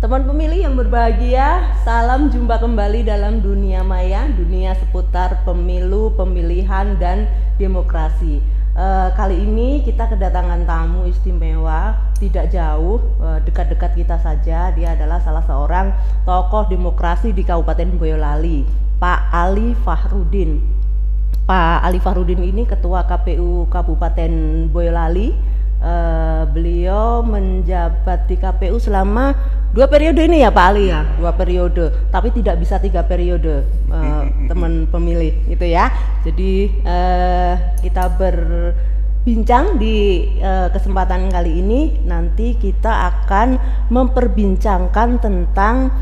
Teman pemilih yang berbahagia, salam jumpa kembali dalam dunia maya, dunia seputar pemilu, pemilihan, dan demokrasi. Kali ini kita kedatangan tamu istimewa, tidak jauh, dekat-dekat kita saja. Dia adalah salah seorang tokoh demokrasi di Kabupaten Boyolali, Pak Ali Fahrudin. Pak Ali Fahrudin ini Ketua KPU Kabupaten Boyolali. Beliau menjabat di KPU selama 2 periode ini ya Pak Ali ya, 2 periode, tapi tidak bisa 3 periode, teman pemilih itu ya. Jadi kita berbincang di kesempatan kali ini. Nanti kita akan memperbincangkan tentang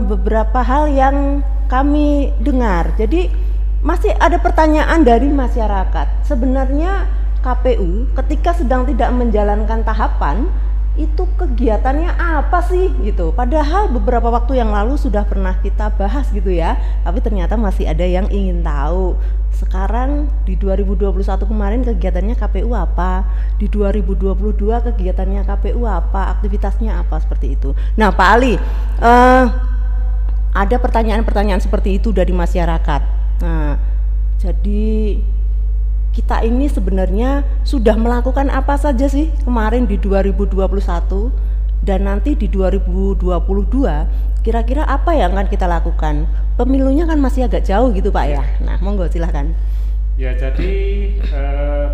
beberapa hal yang kami dengar. Jadi masih ada pertanyaan dari masyarakat. Sebenarnya KPU ketika sedang tidak menjalankan tahapan itu kegiatannya apa sih gitu, padahal beberapa waktu yang lalu sudah pernah kita bahas gitu ya, tapi ternyata masih ada yang ingin tahu. Sekarang di 2021 kemarin kegiatannya KPU apa, di 2022 kegiatannya KPU apa, aktivitasnya apa, seperti itu. Nah Pak Ali, ada pertanyaan-pertanyaan seperti itu dari masyarakat. Nah jadi kita ini sebenarnya sudah melakukan apa saja sih kemarin di 2021 dan nanti di 2022 kira-kira apa yang akan kita lakukan? Pemilunya kan masih agak jauh gitu Pak ya. Nah monggo silahkan. Ya jadi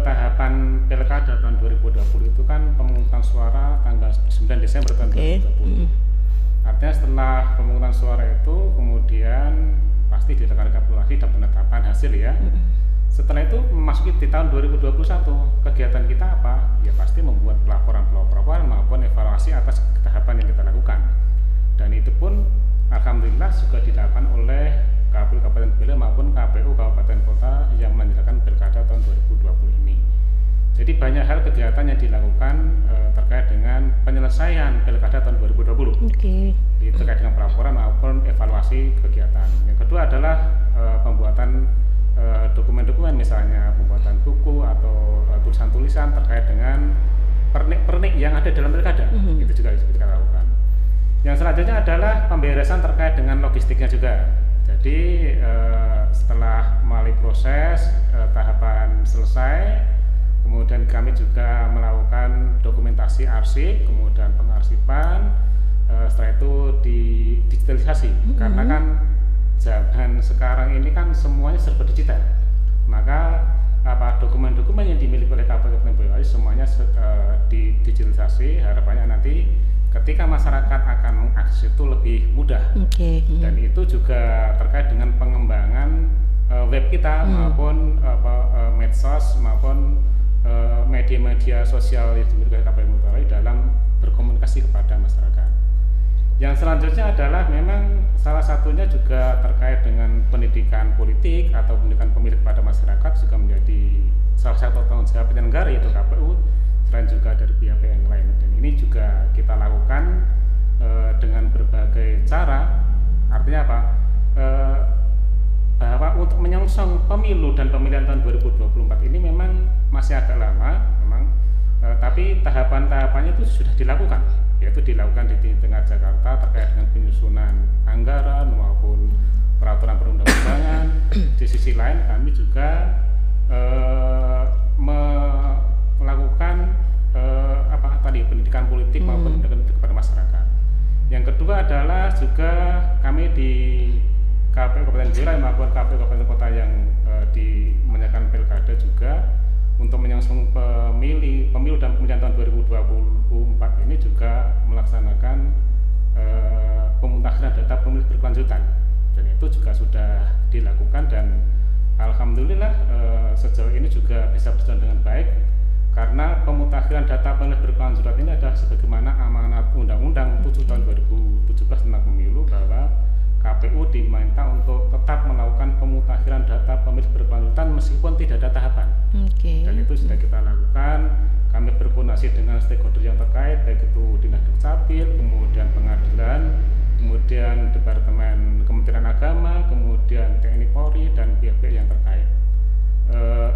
tahapan Pilkada tahun 2020 itu kan pemungutan suara tanggal 9 Desember tahun 2020. Artinya setelah pemungutan suara itu kemudian pasti dilakukan rekapitulasi dan penetapan hasil ya. Setelah itu memasuki di tahun 2021, kegiatan kita apa? Ya pasti membuat pelaporan maupun evaluasi atas tahapan yang kita lakukan. Dan itu pun alhamdulillah juga dilakukan oleh KPU Kabupaten Boyolali maupun KPU Kabupaten Kota yang menyelenggarakan Pilkada tahun 2020 ini. Jadi banyak hal kegiatan yang dilakukan terkait dengan penyelesaian Pilkada tahun 2020. Terkait dengan pelaporan maupun evaluasi kegiatan. Yang kedua adalah pembuatan dokumen-dokumen, misalnya pembuatan buku atau tulisan-tulisan terkait dengan pernik-pernik yang ada dalam pilkada, itu juga kita lakukan. Yang selanjutnya adalah pemberesan terkait dengan logistiknya juga. Jadi setelah melalui proses tahapan selesai, kemudian kami juga melakukan dokumentasi arsip, kemudian pengarsipan, setelah itu digitalisasi, karena kan zaman sekarang ini kan semuanya serba digital, maka dokumen-dokumen yang dimiliki oleh KPU Kabupaten Boyolali semuanya digitalisasi. Harapannya nanti ketika masyarakat akan mengakses itu lebih mudah. Dan itu juga terkait dengan pengembangan web kita maupun medsos maupun media-media sosial yang dimiliki oleh KPU Boyolali dalam berkomunikasi kepada masyarakat. Yang selanjutnya adalah memang salah satunya juga terkait dengan pendidikan politik atau pendidikan pemilih kepada masyarakat juga menjadi salah satu tanggung jawab penyelenggara yaitu KPU, selain juga dari pihak yang lain. Dan ini juga kita lakukan dengan berbagai cara. Artinya apa? Bahwa untuk menyongsong pemilu dan pemilihan tahun 2024 ini memang masih agak lama, tapi tahapan-tahapannya itu sudah dilakukan, yaitu dilakukan di tengah Jakarta terkait dengan penyusunan anggaran maupun peraturan perundang-undangan. Di sisi lain kami juga melakukan pendidikan politik maupun pendidikan kepada masyarakat. Yang kedua adalah juga kami di KPU Kabupaten Boyolali maupun KPU Kabupaten Kota yang menyelenggarakan pilkada juga untuk menyongsong pemilu dan pemilihan tahun 2024 ini juga melaksanakan pemutakhiran data pemilih berkelanjutan, dan itu juga sudah dilakukan dan alhamdulillah sejauh ini juga bisa berjalan dengan baik, karena pemutakhiran data pemilih berkelanjutan ini adalah sebagaimana amanat Undang-Undang 7 tahun 2017 tentang pemilu, bahwa KPU diminta untuk tetap melakukan pemutakhiran data pemilih berkelanjutan meskipun tidak ada tahapan. Dan itu sudah kita lakukan. Kami berkoordinasi dengan stakeholder yang terkait, baik itu Dinas Dukcapil, kemudian pengadilan, kemudian Departemen Kementerian Agama, kemudian TNI Polri dan pihak-pihak yang terkait.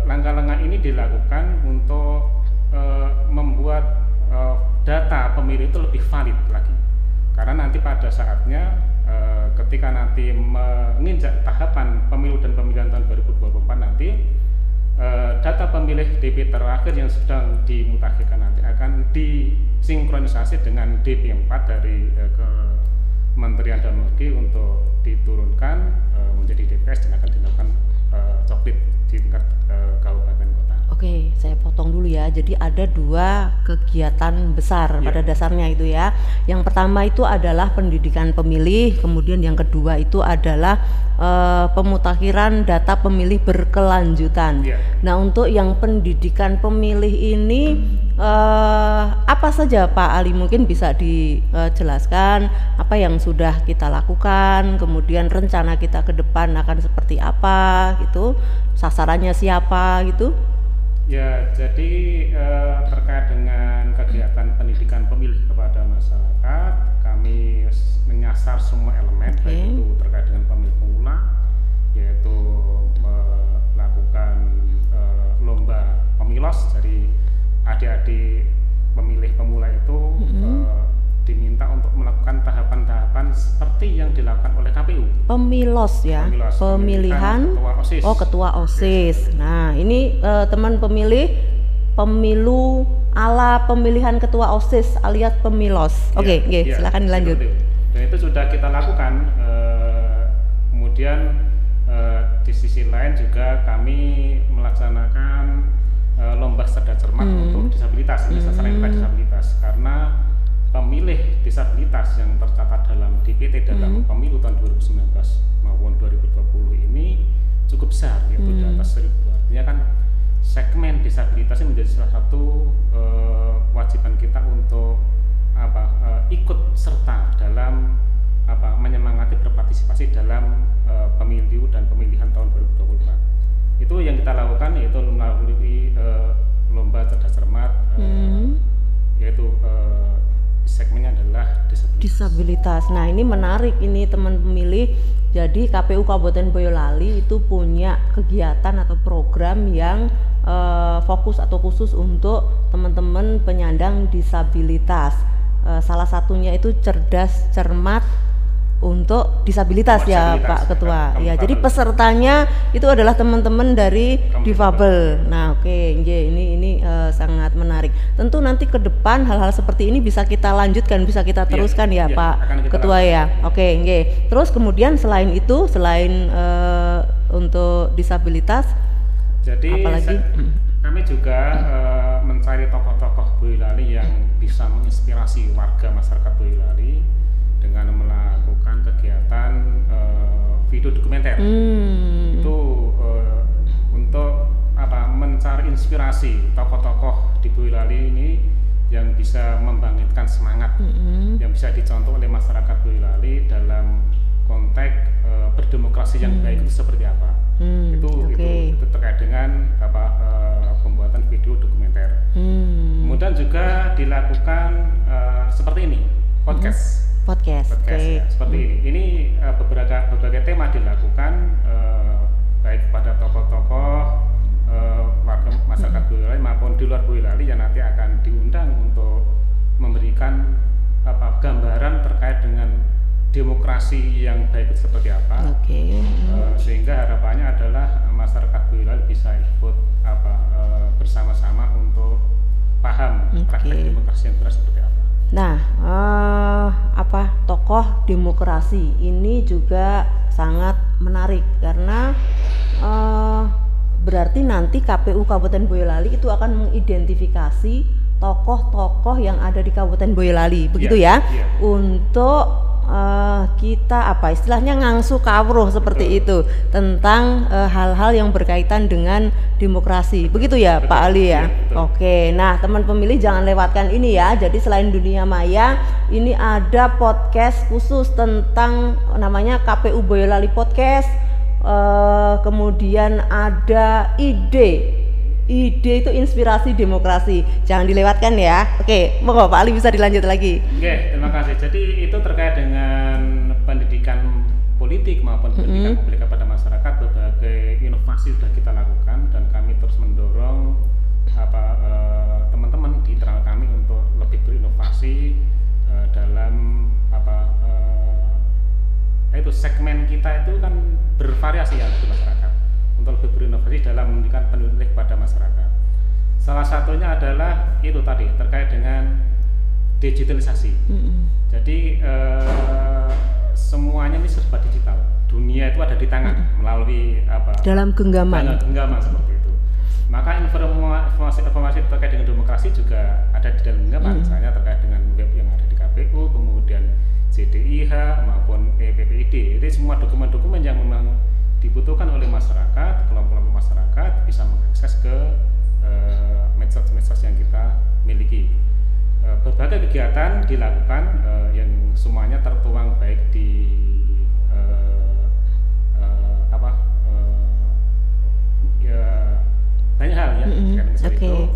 Langkah-langkah ini dilakukan untuk membuat data pemilih itu lebih valid lagi. Karena nanti pada saatnya ketika nanti menginjak tahapan pemilu dan pemilihan tahun 2024 nanti data pemilih DP terakhir yang sedang dimutakhirkan nanti akan disinkronisasi dengan DP4 dari Kementerian Dalam Negeri untuk diturunkan menjadi DPS dan akan dilakukan coklit di tingkat kabupaten kota. Oke, saya potong dulu ya. Jadi ada dua kegiatan besar pada dasarnya itu ya. Yang pertama itu adalah pendidikan pemilih, kemudian yang kedua itu adalah pemutakhiran data pemilih berkelanjutan. Nah, untuk yang pendidikan pemilih ini apa saja Pak Ali, mungkin bisa dijelaskan apa yang sudah kita lakukan, kemudian rencana kita ke depan akan seperti apa gitu, sasarannya siapa gitu. Ya, jadi terkait dengan kegiatan pendidikan pemilih kepada masyarakat, kami menyasar semua elemen, baik itu terkait dengan pemilih pemula, yaitu melakukan lomba pemilos. Jadi adik-adik pemilih pemula itu diminta untuk melakukan tahapan-tahapan seperti yang dilakukan oleh KPU. Pemilos ya, pemilihan ketua OSIS. Ketua OSIS. Nah, ini teman pemilih pemilu ala pemilihan ketua OSIS alias pemilos. Oke, silakan dilanjut. Dan itu sudah kita lakukan. Kemudian di sisi lain juga kami melaksanakan lomba cerdas cermat untuk disabilitas. Ini sasaran kita disabilitas karena pemilih disabilitas yang tercatat dalam DPT dalam pemilu tahun 2019 maupun 2020 ini cukup besar, yaitu di atas 1.000. Artinya kan segmen disabilitas ini menjadi salah satu kewajiban kita untuk ikut serta dalam menyemangati berpartisipasi dalam pemilu dan pemilihan tahun 2024. Itu yang kita lakukan, yaitu melalui lomba cerdas cermat, yaitu segmennya adalah disabilitas. Nah, ini menarik ini teman pemilih. Jadi KPU Kabupaten Boyolali itu punya kegiatan atau program yang fokus atau khusus untuk teman-teman penyandang disabilitas. Salah satunya itu cerdas cermat untuk disabilitas ya Pak Ketua. Ya, jadi pesertanya itu adalah teman-teman dari difabel. Nah, ini sangat menarik. Tentu nanti ke depan hal-hal seperti ini bisa kita lanjutkan, bisa kita teruskan ya Pak Ketua ya. Terus kemudian selain itu, selain untuk disabilitas, jadi apalagi kami juga mencari tokoh-tokoh Boyolali yang bisa menginspirasi warga masyarakat Boyolali dengan melakukan kegiatan video dokumenter. Itu untuk mencari inspirasi tokoh-tokoh di Boyolali ini yang bisa membangkitkan semangat, yang bisa dicontoh oleh masyarakat Boyolali dalam konteks berdemokrasi yang baik itu seperti apa. Itu terkait dengan pembuatan video dokumenter. Kemudian juga dilakukan seperti ini, podcast ya, seperti ini. Ini berbagai tema dilakukan baik pada tokoh-tokoh warga masyarakat Boyolali maupun di luar Boyolali yang nanti akan diundang untuk memberikan gambaran terkait dengan demokrasi yang baik itu seperti apa. Sehingga harapannya adalah masyarakat Boyolali bisa ikut bersama-sama untuk paham praktek demokrasi yang benar seperti apa. Nah, tokoh demokrasi ini juga sangat menarik karena berarti nanti KPU Kabupaten Boyolali itu akan mengidentifikasi tokoh-tokoh yang ada di Kabupaten Boyolali, begitu ya? Untuk kita istilahnya ngangsu kawruh seperti itu tentang hal-hal yang berkaitan dengan demokrasi, begitu ya Pak Ali ya? Nah teman pemilih jangan lewatkan ini ya. Jadi selain Dunia Maya, ini ada podcast khusus tentang namanya KPU Boyolali Podcast. Kemudian ada ide itu inspirasi demokrasi, jangan dilewatkan ya. Monggo Pak Ali bisa dilanjut lagi. Terima kasih. Jadi itu terkait dengan pendidikan politik maupun pendidikan publik kepada masyarakat. Berbagai inovasi sudah kita lakukan dan kami terus mendorong teman-teman di internal kami untuk lebih berinovasi dalam segmen kita itu kan bervariasi ya di masyarakat untuk lebih berinovasi dalam memberikan pemilih kepada masyarakat. Salah satunya adalah itu tadi terkait dengan digitalisasi. Jadi semuanya ini serba digital. Dunia itu ada di tangan melalui apa? Dalam genggaman. Genggaman seperti itu. Maka informasi terkait dengan demokrasi juga ada di dalam genggaman. Misalnya terkait dengan web yang ada di KPU, kemudian JDIH maupun EPPID. Jadi semua dokumen-dokumen yang memang dibutuhkan oleh masyarakat, kelompok-kelompok masyarakat bisa mengakses ke medsos-medsos yang kita miliki. Berbagai kegiatan dilakukan yang semuanya tertuang baik di banyak hal ya itu.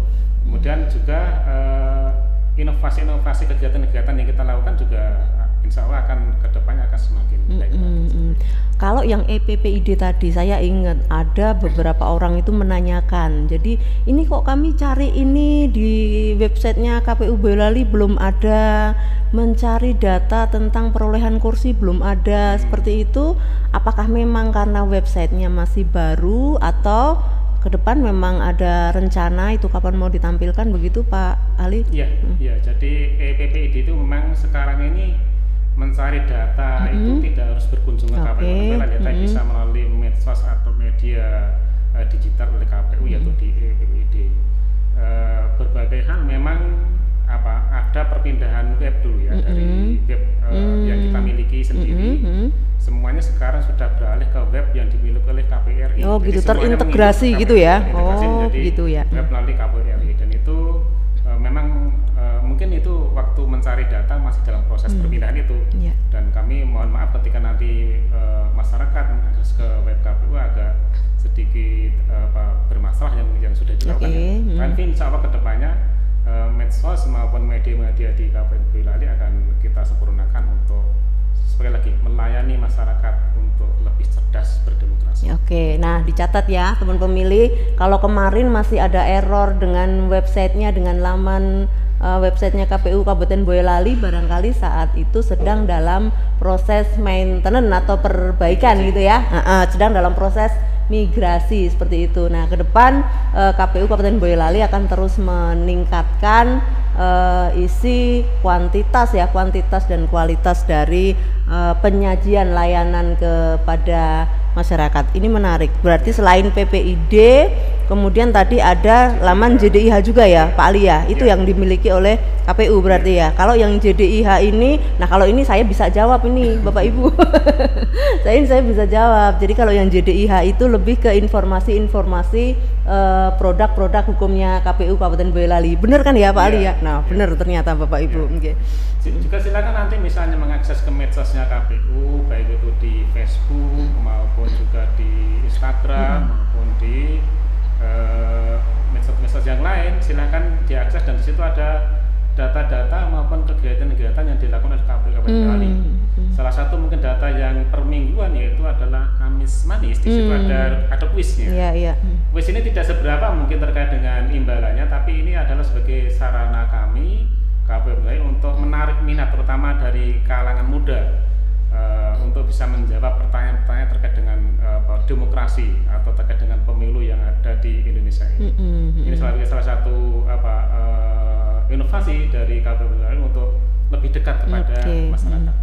Kemudian juga inovasi-inovasi kegiatan-kegiatan yang kita lakukan juga insya Allah akan kedepannya akan semakin baik. Kalau yang EPPID tadi saya ingat ada beberapa orang itu menanyakan, jadi ini kok kami cari ini di websitenya KPU Boyolali belum ada, mencari data tentang perolehan kursi belum ada, seperti itu. Apakah memang karena websitenya masih baru atau ke depan memang ada rencana itu kapan mau ditampilkan begitu Pak Ali? Iya, jadi EPPID itu memang sekarang ini mencari data itu tidak harus berkunjung ke KPU, data bisa melalui medsos atau media digital oleh KPU yaitu di EPPID. Berbagai hal memang ada perpindahan web dulu ya dari web yang kita miliki sendiri. Semuanya sekarang sudah beralih ke web yang dimiliki oleh KPRI. Oh gitu, terintegrasi gitu ya. Oh gitu ya. Web melalui KPRI dan itu memang mungkin itu waktu mencari data masih dalam proses perpindahan itu. Dan kami mohon maaf ketika nanti masyarakat mengakses ke web KPU agak sedikit bermasalah yang sudah dilakukan. Tapi insya Allah kedepannya medsos maupun media-media di KPU Boyolali akan kita sempurnakan untuk sekali lagi melayani masyarakat untuk lebih cerdas berdemokrasi. Oke, nah dicatat ya teman pemilih, kalau kemarin masih ada error dengan websitenya, dengan laman websitenya KPU Kabupaten Boyolali, barangkali saat itu sedang dalam proses maintenance atau perbaikan gitu ya, sedang dalam proses migrasi seperti itu. Nah ke depan KPU Kabupaten Boyolali akan terus meningkatkan isi kuantitas dan kualitas dari penyajian layanan kepada masyarakat. Ini menarik. Berarti selain PPID, kemudian tadi ada laman JDIH juga ya, Pak Ali ya. Itu yang dimiliki oleh KPU berarti ya. Kalau yang JDIH ini, nah kalau ini saya bisa jawab ini, Bapak Ibu. saya bisa jawab. Jadi kalau yang JDIH itu lebih ke informasi-informasi produk-produk hukumnya KPU Kabupaten Boyolali. Benar kan ya Pak Ali ya? Nah, benar ternyata Bapak Ibu. Juga silakan nanti misalnya mengakses ke medsosnya KPU, baik itu di Facebook maupun juga di Instagram maupun di medsos-medsos yang lain, silakan diakses dan di situ ada data-data maupun kegiatan-kegiatan yang dilakukan oleh KPU Kabupaten Boyolali. Salah satu mungkin data yang permingguan yaitu adalah Kamis Manis. Di situ ada kuisnya. Kuis ini tidak seberapa mungkin terkait dengan imbalannya, tapi ini adalah sebagai sarana kami KPU Boyolali untuk menarik minat terutama dari kalangan muda untuk bisa menjawab pertanyaan-pertanyaan terkait dengan demokrasi atau terkait dengan pemilu yang ada di Indonesia ini. Ini salah satu inovasi dari KPU Boyolali untuk lebih dekat kepada masyarakat.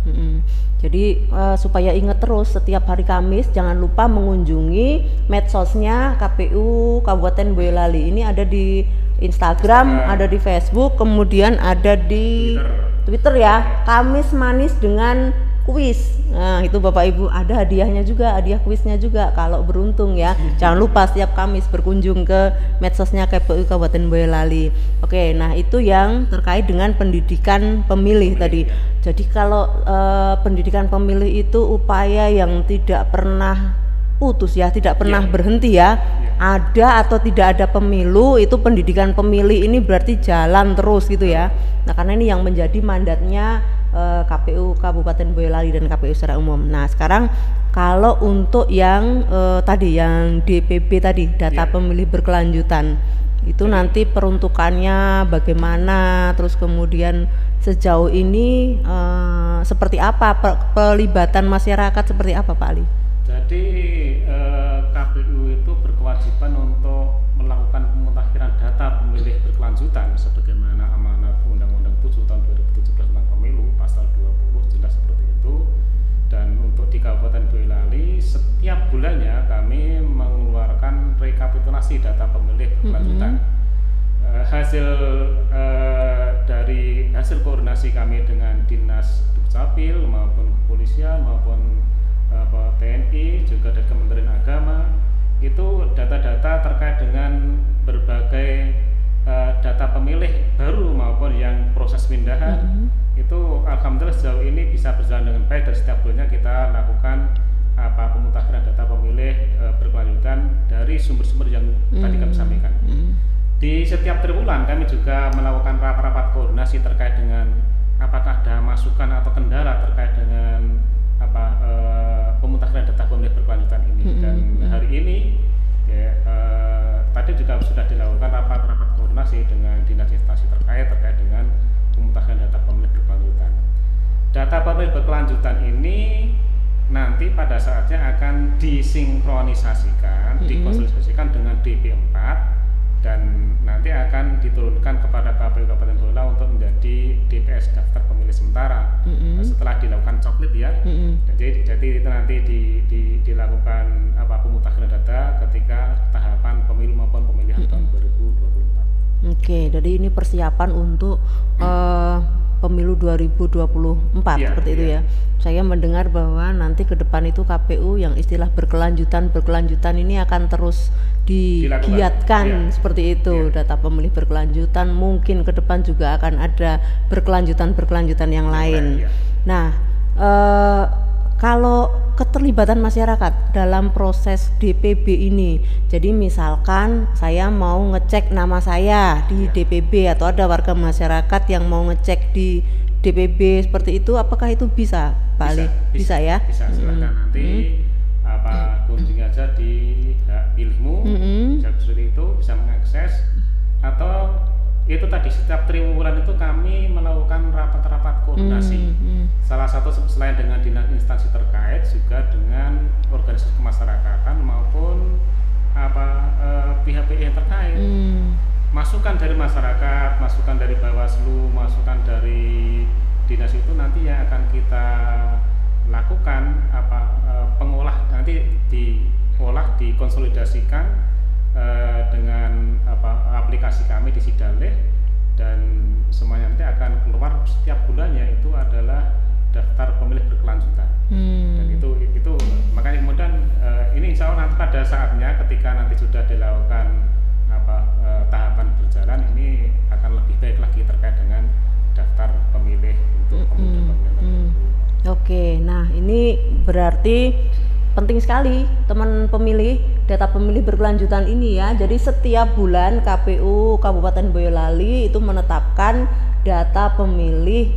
Jadi supaya ingat terus setiap hari Kamis jangan lupa mengunjungi medsosnya KPU Kabupaten Boyolali. Ini ada di Instagram, ada di Facebook, kemudian ada di Twitter ya. Kamis Manis dengan kuis. Nah, itu Bapak Ibu ada hadiahnya juga, hadiah kuisnya juga kalau beruntung ya. Jangan lupa setiap Kamis berkunjung ke medsosnya KPU Kabupaten Boyolali. Oke, nah itu yang terkait dengan pendidikan pemilih tadi. Jadi kalau pendidikan pemilih itu upaya yang tidak pernah putus ya, tidak pernah berhenti ya. Ada atau tidak ada pemilu, itu pendidikan pemilih ini berarti jalan terus gitu ya. Nah, karena ini yang menjadi mandatnya KPU Kabupaten Boyolali dan KPU secara umum. Nah, sekarang kalau untuk yang tadi yang DPB tadi, data pemilih berkelanjutan. itu nanti peruntukannya bagaimana, terus kemudian sejauh ini seperti apa pelibatan masyarakat seperti apa Pak Ali? Jadi KPU itu berkewajiban untuk melakukan pemutakhiran data pemilih berkelanjutan sebagaimana amanat Undang-Undang 7 tahun 2017 tentang pemilu pasal 20 jelas seperti itu. Dan untuk di Kabupaten Boyolali setiap bulannya kami mengeluarkan rekapitulasi data pemilih berkelanjutan. Hasil dari hasil koordinasi kami dengan Dinas Dukcapil maupun kepolisian maupun TNI juga dari Kementerian Agama, itu data-data terkait dengan berbagai data pemilih baru maupun yang proses pindahan itu alhamdulillah sejauh ini bisa berjalan dengan baik. Dan setiap bulannya kita lakukan pemutakhiran data pemilih berkelanjutan dari sumber-sumber yang tadi kami sampaikan. Di setiap triwulan kami juga melakukan rapat-rapat koordinasi terkait dengan apakah ada masukan atau kendala terkait dengan pemutakhiran data pemilih berkelanjutan ini. Dan hari ini tadi juga sudah dilakukan rapat-rapat koordinasi dengan dinas instansi terkait dengan pemutakhiran data pemilih berkelanjutan. Data pemilih berkelanjutan ini nanti pada saatnya akan disinkronisasikan, dikonsolidasikan dengan DP4 dan nanti akan diturunkan kepada KPU Kabupaten Boyolali untuk menjadi DPS daftar pemilih sementara setelah dilakukan coklit ya. Jadi itu nanti dilakukan pemutakhiran data ketika tahapan pemilu maupun pemilihan tahun 2024. Oke, jadi ini persiapan untuk pemilu 2024 seperti itu ya. Saya mendengar bahwa nanti ke depan itu KPU yang istilah berkelanjutan ini akan terus digiatkan seperti itu. Data pemilih berkelanjutan, mungkin ke depan juga akan ada berkelanjutan yang lain. Nah, kalau keterlibatan masyarakat dalam proses DPB ini, jadi misalkan saya mau ngecek nama saya di DPB atau ada warga masyarakat yang mau ngecek di DPB seperti itu, apakah itu bisa Pak Ali? Bisa ya? Bisa, silahkan nanti kunjungi aja di hak pilihmu, seperti itu bisa mengakses. Atau itu tadi setiap triwulan itu kami melakukan rapat-rapat koordinasi. Salah satu selain dengan dinas instansi terkait juga dengan organisasi kemasyarakatan maupun pihak-pihak yang terkait. Masukan dari masyarakat, masukan dari Bawaslu, masukan dari dinas itu nanti yang akan kita lakukan pengolah, nanti diolah, dikonsolidasikan dengan aplikasi kami di Sidaleh, dan semuanya nanti akan keluar setiap bulannya itu adalah daftar pemilih berkelanjutan. Dan itu makanya kemudian ini insya Allah nanti pada saatnya ketika nanti sudah dilakukan tahapan berjalan, ini akan lebih baik lagi terkait dengan daftar pemilih untuk pemilihan tertentu. Oke, nah ini berarti penting sekali teman pemilih, data pemilih berkelanjutan ini ya. Jadi setiap bulan KPU Kabupaten Boyolali itu menetapkan data pemilih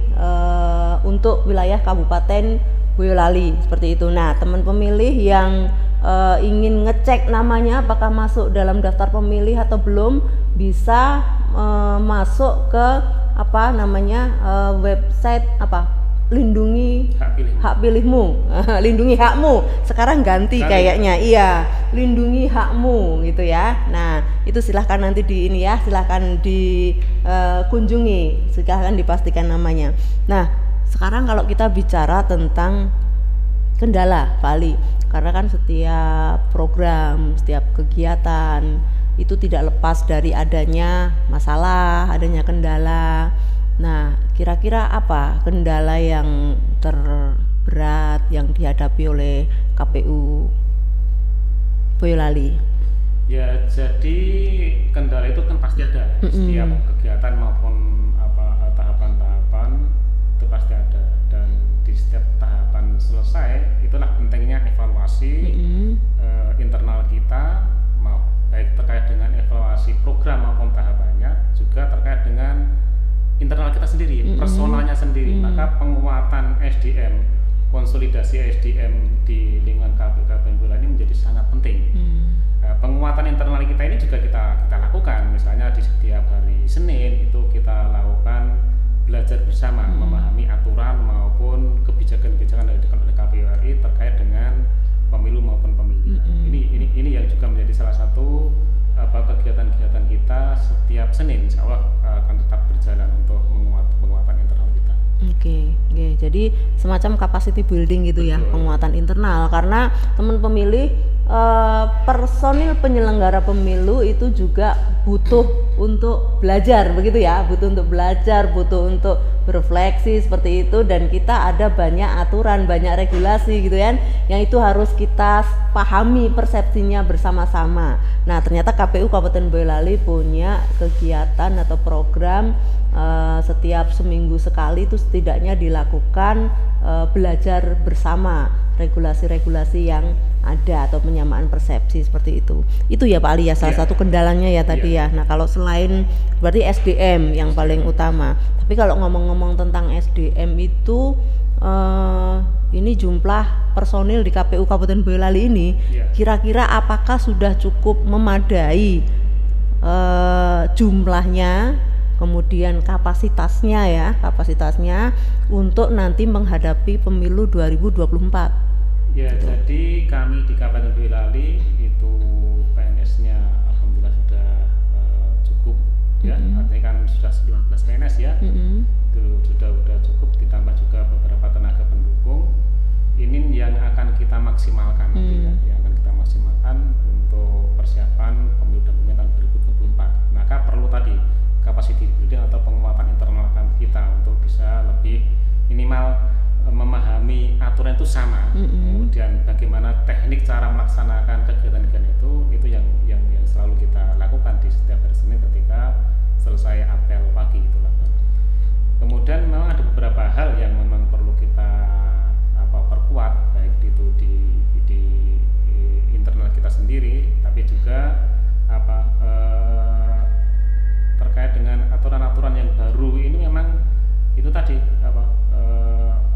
untuk wilayah Kabupaten Boyolali seperti itu. Nah, teman pemilih yang ingin ngecek namanya apakah masuk dalam daftar pemilih atau belum, bisa masuk ke website lindungi hak pilihmu, lindungi hakmu, sekarang ganti kayaknya, lindungi hakmu gitu ya. Nah itu silahkan nanti silahkan dikunjungi, silahkan dipastikan namanya. Nah sekarang kalau kita bicara tentang kendala Pak Ali, karena kan setiap program, setiap kegiatan itu tidak lepas dari adanya masalah, adanya kendala. Nah, kira-kira apa kendala yang terberat yang dihadapi oleh KPU Boyolali? Ya, jadi kendala itu kan pasti ada. Setiap kegiatan maupun tahapan-tahapan itu pasti ada. Dan di setiap tahapan selesai, itulah pentingnya evaluasi internal kita, baik terkait dengan evaluasi program maupun tahapannya, juga terkait dengan internal kita sendiri, personalnya sendiri. Maka penguatan SDM, konsolidasi SDM di lingkungan KPU Kabupaten Boyolali ini menjadi sangat penting. penguatan internal kita ini juga kita lakukan. Misalnya di setiap hari Senin itu kita lakukan belajar bersama, memahami aturan maupun kebijakan-kebijakan dari KPU RI terkait dengan pemilu maupun pemilihan. Ini yang juga menjadi salah satu kegiatan-kegiatan kita setiap Senin, insya Allah akan tetap berjalan untuk penguatan internal kita. Oke. Jadi semacam capacity building gitu. Betul. Ya, penguatan internal, karena teman pemilih, personil penyelenggara pemilu itu juga butuh untuk belajar, begitu ya, butuh untuk belajar, butuh untuk berefleksi seperti itu, dan kita ada banyak aturan, banyak regulasi gitu kan, yang itu harus kita pahami persepsinya bersama-sama. Nah, ternyata KPU Kabupaten Boyolali punya kegiatan atau program setiap seminggu sekali itu setidaknya dilakukan belajar bersama regulasi-regulasi yang ada atau penyamaan persepsi seperti itu. Itu ya Pak Ali ya, salah satu kendalanya ya tadi ya. Nah, kalau selain berarti SDM yang paling utama. Tapi kalau ngomong-ngomong tentang SDM itu ini jumlah personil di KPU Kabupaten Boyolali ini kira-kira apakah sudah cukup memadai jumlahnya, kemudian kapasitasnya untuk nanti menghadapi pemilu 2024. Ya, gitu. Jadi kami di Kabupaten Boyolali itu PNS-nya alhamdulillah sudah cukup ya. Artinya kan sudah 19 PNS ya. Itu sudah cukup, ditambah juga beberapa tenaga pendukung. Ini yang akan kita maksimalkan nanti ya, yang akan kita maksimalkan untuk persiapan pemilu dan pemilihan 2024. Maka perlu tadi capacity building atau penguatan internal kita untuk bisa lebih minimal memahami aturan itu sama, kemudian bagaimana teknik cara melaksanakan kegiatan-kegiatan itu yang selalu kita lakukan di setiap hari Senin ketika selesai apel pagi itu lah. Kemudian memang ada beberapa hal yang memang perlu kita perkuat, baik itu di internal kita sendiri, tapi juga terkait dengan aturan-aturan yang baru ini memang itu tadi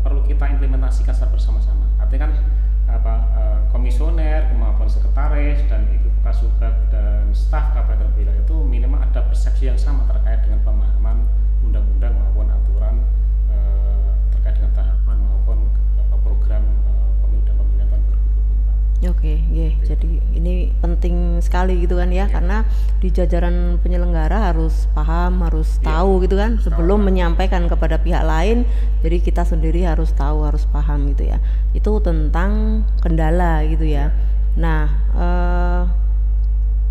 perlu kita implementasikan secara bersama-sama. Artinya kan komisioner maupun sekretaris dan ibu kasubag dan staf Kabupaten Boyolali itu minimal ada persepsi yang sama terkait dengan pemahaman undang-undang maupun aturan terkait dengan tahapan maupun program pemilu dan pemilihan tahun 2024. Oke, jadi ini penting sekali gitu kan ya, karena di jajaran penyelenggara harus paham, harus tahu gitu kan sebelum menyampaikan kepada pihak lain. Jadi kita sendiri harus tahu, harus paham gitu ya. Itu tentang kendala gitu ya. Nah,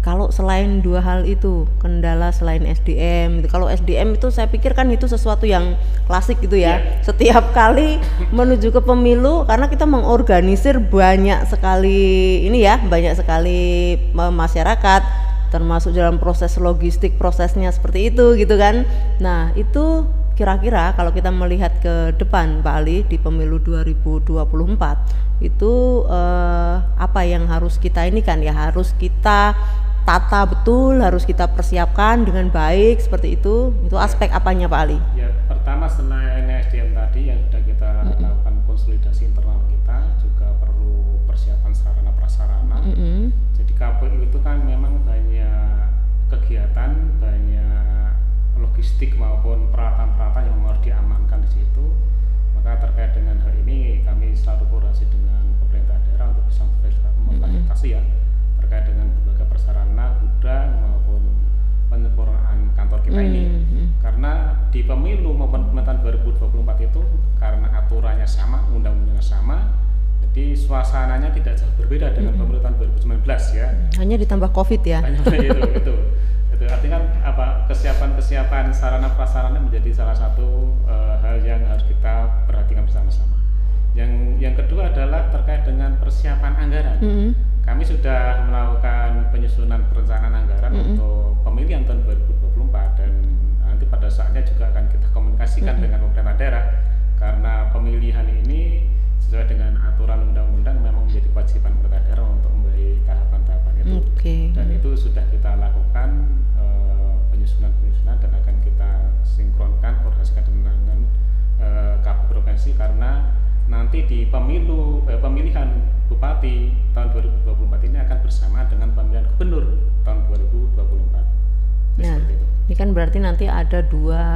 kalau selain dua hal itu, kendala selain SDM, gitu. Kalau SDM itu saya pikir kan itu sesuatu yang klasik gitu ya. Setiap kali menuju ke pemilu, karena kita mengorganisir banyak sekali masyarakat, termasuk dalam proses logistik, prosesnya seperti itu gitu kan. Nah, itu kira-kira kalau kita melihat ke depan Pak Ali di pemilu 2024 itu apa yang harus kita harus kita tata betul, harus kita persiapkan dengan baik seperti itu aspek apanya Pak Ali? Ya, pertama selain SDM tadi yang sudah kita lakukan konsolidasi internal kita, juga perlu persiapan sarana prasarana. Jadi KPU itu kan memang banyak kegiatan, banyak logistik maupun peralatan-peralatan yang harus diamankan di situ. Maka terkait dengan hal ini kami selalu koordinasi dengan pemerintah daerah untuk bisa memfasilitasi ya terkait dengan berbagai prasarana, gudang maupun penyempurnaan kantor kita ini. Karena di pemilu maupun pemerintahan 2024 itu karena aturannya sama, undang-undangnya sama, jadi suasananya tidak jauh berbeda dengan pemerintahan 2019 ya. Hanya ditambah COVID ya. itu artinya kesiapan sarana prasarana menjadi salah satu hal yang harus kita perhatikan bersama-sama. Yang kedua adalah terkait dengan persiapan anggaran. Kami sudah melakukan penyusunan perencanaan anggaran untuk pemilihan tahun 2024 dan nanti pada saatnya juga akan kita komunikasikan dengan pemerintah daerah, karena pemilihan ini sesuai dengan aturan undang-undang memang menjadi kewajiban pemerintah daerah untuk memberi tahapan-tahapan itu. Dan itu sudah kita lakukan penyusunan dan akan kita sinkronkan, koordinasikan dengan KPU provinsi, karena nanti di pemilihan bupati tahun 2024 ini akan bersamaan dengan pemilihan gubernur tahun 2024. Nah, ini kan berarti nanti ada dua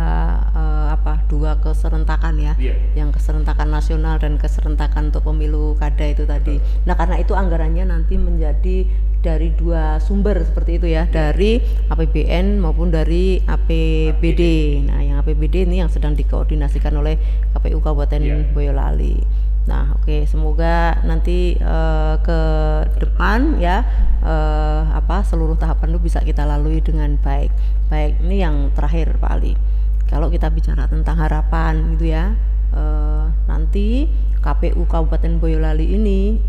keserentakan ya, yang keserentakan nasional dan keserentakan untuk pemilu kada itu tadi. Nah, karena itu anggarannya nanti menjadi dari dua sumber seperti itu ya, dari APBN maupun dari APBD. Nah, yang APBD ini yang sedang dikoordinasikan oleh KPU Kabupaten Boyolali. Nah, oke, semoga nanti ke depan ya seluruh tahapan itu bisa kita lalui dengan baik. Baik, ini yang terakhir Pak Ali. Kalau kita bicara tentang harapan gitu ya, nanti KPU Kabupaten Boyolali ini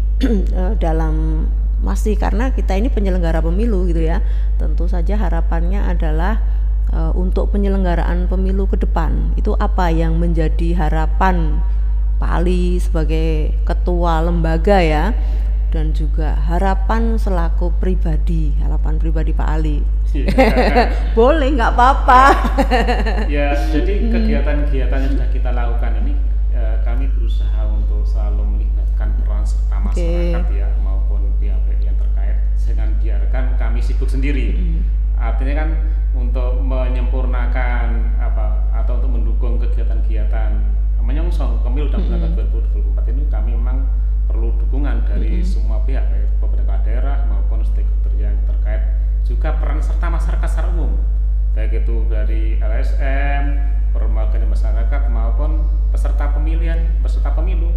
dalam masih karena kita ini penyelenggara pemilu gitu ya, tentu saja harapannya adalah untuk penyelenggaraan pemilu ke depan itu apa yang menjadi harapan Pak Ali sebagai ketua lembaga ya, dan juga harapan selaku pribadi, harapan pribadi Pak Ali. Boleh, nggak apa-apa. Ya, jadi kegiatan-kegiatan yang sudah kita lakukan ini kami berusaha untuk selalu melibatkan peran serta masyarakat ya, maupun pihak-pihak yang terkait, dengan biarkan kami sibuk sendiri. Artinya kan untuk menyempurnakan atau untuk mendukung kegiatan-kegiatan menyongsong pemilu dan tahun 2024 ini, kami memang perlu dukungan dari semua pihak, baik pemerintah daerah maupun stakeholder yang terkait, juga peran serta masyarakat secara umum, baik itu dari LSM, perwakilan masyarakat maupun peserta pemilu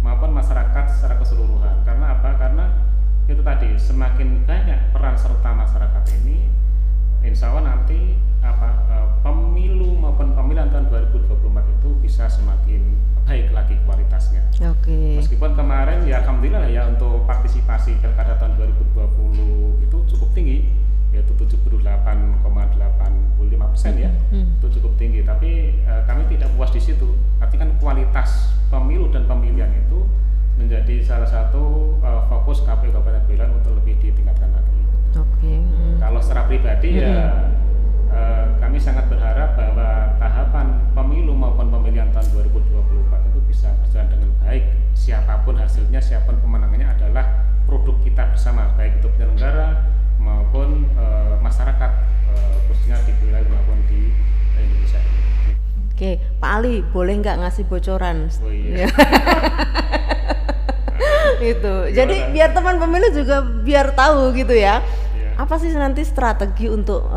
maupun masyarakat secara keseluruhan. Karena apa? Karena itu tadi, semakin banyak peran serta masyarakat ini, insya Allah nanti pemilu maupun pemilihan tahun 2024 itu bisa semakin baik lagi kualitasnya. Meskipun kemarin ya alhamdulillah ya, untuk partisipasi pilkada tahun 2020 itu cukup tinggi, yaitu 78,85% ya, itu cukup tinggi. Tapi kami tidak puas di situ. Artinya kan kualitas pemilu dan pemilihan itu menjadi salah satu fokus KPU Kabupaten Boyolali untuk lebih ditingkatkan lagi. Kalau secara pribadi ya kami sangat berharap bahwa tahapan pemilu maupun pemilihan tahun 2024 itu bisa berjalan dengan baik. Siapapun hasilnya, siapapun pemenangnya adalah produk kita bersama, baik itu penyelenggara maupun masyarakat, khususnya di wilayah maupun di Indonesia. Oke, Pak Ali, boleh nggak ngasih bocoran? Oh iya. Itu. Jadi biar teman pemilu juga biar tahu gitu ya. Apa sih nanti strategi untuk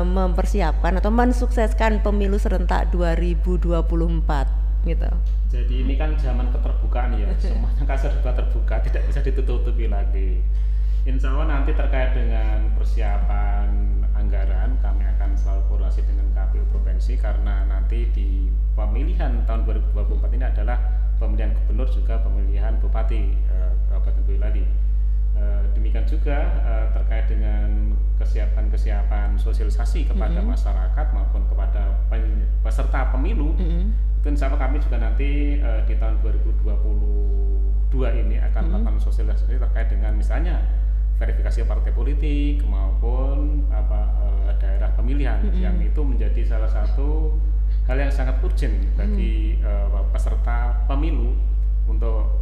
mempersiapkan atau mensukseskan pemilu serentak 2024 gitu? Jadi ini kan zaman keterbukaan ya, semuanya kan serba terbuka, tidak bisa ditutup-tutupi lagi. Insya Allah nanti terkait dengan persiapan anggaran, kami akan selalu koordinasi dengan KPU Provinsi, karena nanti di pemilihan tahun 2024 ini adalah pemilihan gubernur juga pemilihan bupati Kabupaten Boyolali. Demikian juga terkait dengan kesiapan sosialisasi kepada masyarakat maupun kepada peserta pemilu. Itu insya Allah kami juga nanti di tahun 2022 ini akan melakukan sosialisasi terkait dengan misalnya verifikasi partai politik maupun daerah pemilihan, yang itu menjadi salah satu hal yang sangat urgent bagi peserta pemilu untuk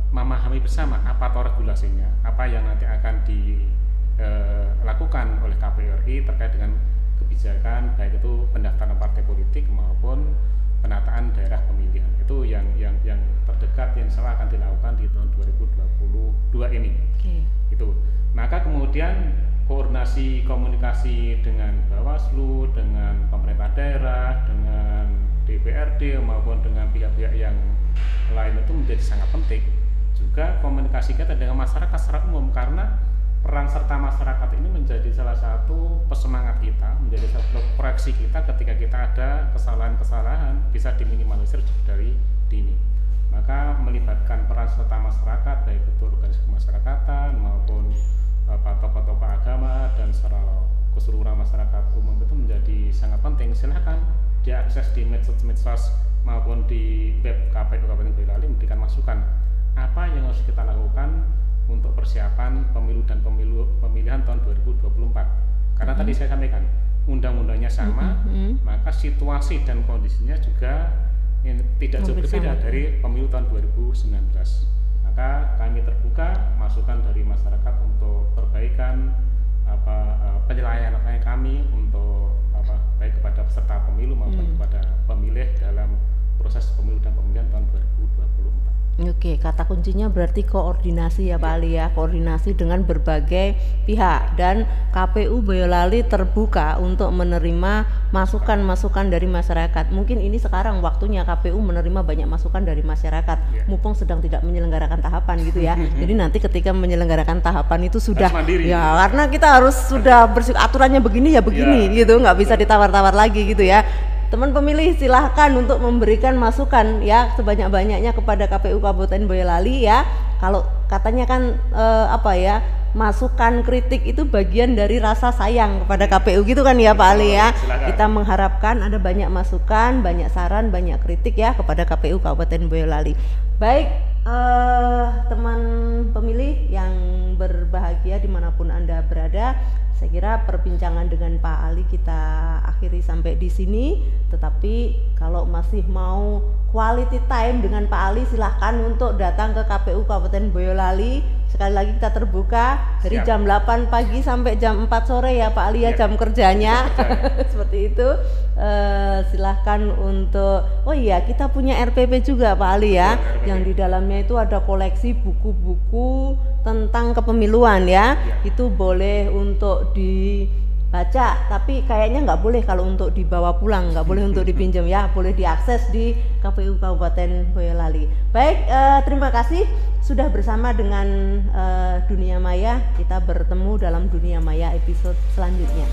memahami bersama apa atau regulasinya, apa yang nanti akan dilakukan oleh KPU RI terkait dengan kebijakan, baik itu pendaftaran partai politik maupun penataan daerah pemilihan. Itu yang terdekat yang salah akan dilakukan di tahun 2022 ini. Itu. Maka kemudian koordinasi komunikasi dengan Bawaslu, dengan pemerintah daerah, dengan DPRD maupun dengan pihak-pihak yang lain itu menjadi sangat penting. Juga komunikasi kita dengan masyarakat secara umum, karena peran serta masyarakat ini menjadi salah satu pesemangat kita, menjadi satu proyeksi kita ketika kita ada kesalahan-kesalahan bisa diminimalisir dari dini. Maka melibatkan peran serta masyarakat, baik itu organisasi kemasyarakatan maupun tokoh-tokoh agama dan secara keseluruhan masyarakat umum itu menjadi sangat penting. Silahkan diakses di medsos maupun di web KPU Kabupaten Boyolali, memberikan masukan apa yang harus kita lakukan untuk persiapan pemilu dan pemilihan tahun 2024. Karena tadi saya sampaikan undang-undangnya sama, maka situasi dan kondisinya juga tidak jauh berbeda dari pemilu tahun 2019. Maka kami terbuka masukan dari masyarakat untuk perbaikan penilaian kami untuk baik kepada peserta pemilu maupun kepada pemilih dalam proses pemilu dan pemilihan tahun 2024. Oke, kata kuncinya berarti koordinasi ya Pak Ali ya, koordinasi dengan berbagai pihak, dan KPU Boyolali terbuka untuk menerima masukan-masukan dari masyarakat. Mungkin ini sekarang waktunya KPU menerima banyak masukan dari masyarakat, mumpung sedang tidak menyelenggarakan tahapan gitu ya. Jadi nanti ketika menyelenggarakan tahapan itu sudah ya, karena kita harus sudah aturannya begini ya begini gitu, nggak bisa ditawar-tawar lagi gitu ya. Teman pemilih silahkan untuk memberikan masukan ya sebanyak-banyaknya kepada KPU Kabupaten Boyolali ya. Kalau katanya kan masukan kritik itu bagian dari rasa sayang kepada KPU gitu kan ya Pak Ali ya. Kita mengharapkan ada banyak masukan, banyak saran, banyak kritik ya kepada KPU Kabupaten Boyolali. Baik teman pemilih yang berbahagia dimanapun Anda berada, saya kira perbincangan dengan Pak Ali kita akhiri sampai di sini. Tetapi kalau masih mau quality time dengan Pak Ali, silahkan untuk datang ke KPU Kabupaten Boyolali. Sekali lagi kita terbuka dari jam 8 pagi sampai jam 4 sore ya Pak Ali ya, jam kerjanya. Seperti itu. Silahkan untuk kita punya RPP juga Pak Ali ya, yang di dalamnya itu ada koleksi buku-buku tentang kepemiluan ya. Itu boleh untuk dibaca, tapi kayaknya nggak boleh kalau untuk dibawa pulang, nggak boleh untuk dipinjam ya, boleh diakses di KPU Kabupaten Boyolali. Baik, terima kasih sudah bersama dengan Dunia Maya. Kita bertemu dalam Dunia Maya episode selanjutnya.